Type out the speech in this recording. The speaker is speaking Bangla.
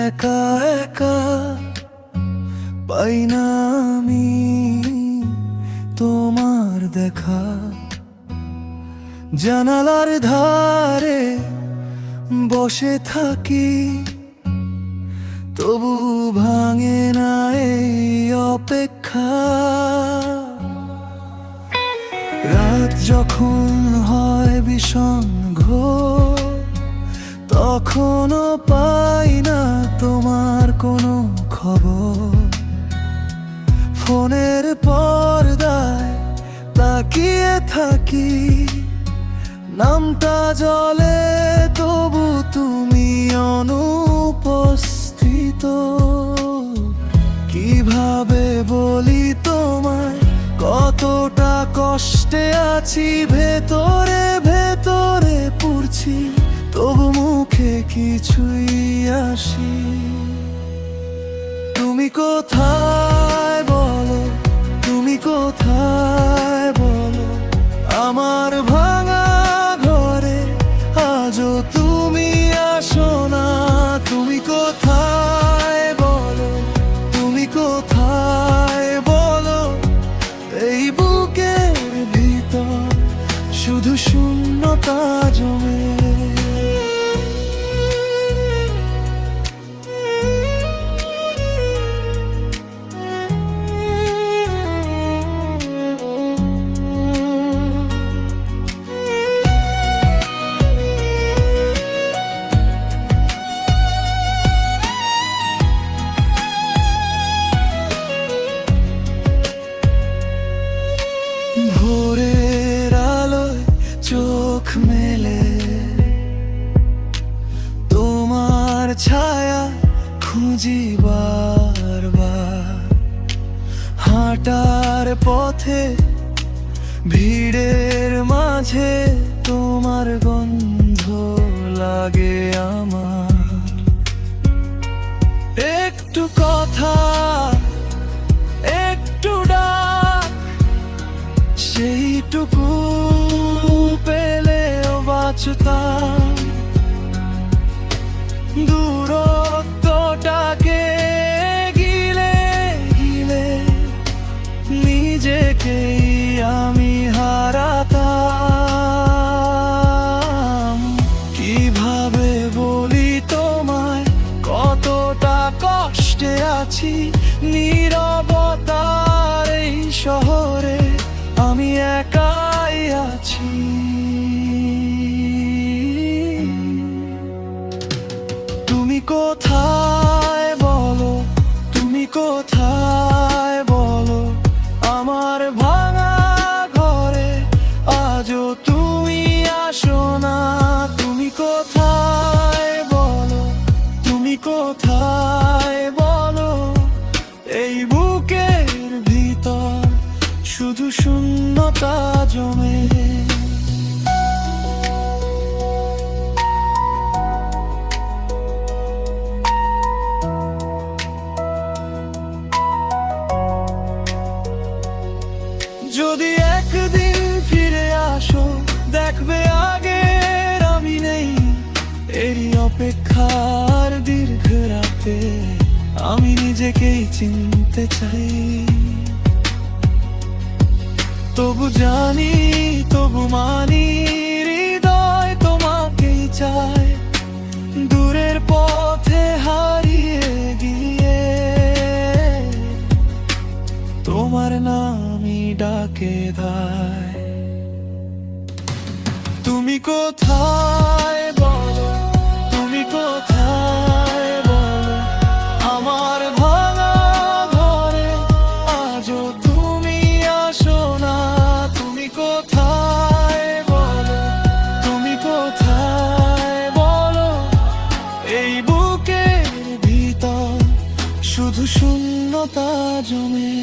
একা একা পাই না আমি তোমার দেখা। জানালার ধারে বসে থাকি, তবু ভাঙে না এই অপেক্ষা। রাত যখন হয় ভীষণ ঘোর, তখনও পাই না তোমার কোনো খবর। ফোনের পর্দায় তাকিয়ে থাকি, নামটা জলে তবু তুমি অনুপস্থিত। কিভাবে বলি তোমায় কতটা কষ্টে আছি, ভেতরে ভেতরে পুড়ছি, তবু মুখে কিছুই আসি। তুমি কোথায় বলো, তুমি কোথায় বলো, আমার ভাঙা ঘরে আজও তুমি আসো না। তুমি কোথায় বলো, তুমি কোথায় বলো, এই বুকের ভিতর শুধু শূন্যতা জমে। ভোরের আলোয় চোখ মেলে তোমার ছায়া খুঁজি বারবার। হাঁটার পথে ভিড়ের মাঝে তোমার গন্ধ লাগে আমার। একটু কথা, একটু ডাক, সেইটুকু পেলেও বাঁচতাম। দূরত্বটাকে গিলে গিলে নিজেকেই আমি হারাতাম। কিভাবে বলি তোমায় কতটা কষ্টে আছি, নীরবতার এই শহরে আমি একাই আছি। তুমি কোথায় বলো, তুমি কোথায় বলো, আমার ভাঙা ঘরে আজও তুমি আসো না। তুমি কোথায় বলো, তুমি কোথায় বলো, এই বুকের ভিতর শুধু শূন্যতা জমে। যদি একদিন ফিরে আসো, দেখবে আগের আমি নেই। এরই অপেক্ষার দীর্ঘ রাতে আমি নিজেকেই চিনতে চাই। তবু জানি, তবু মানি, হৃদয় তোমাকেই চায়। দূরের পথে হারিয়ে গিয়ে তোমার নামই ডাকে ধায়। তুমি কোথায় বলো, তুমি কোথায় বলো, আমার ভাঙা ঘরে আজও তুমি আসো না। তুমি কোথায় বলো, তুমি কোথায় বলো, এই বুকের ভিতর শুধু শূন্যতা জমে।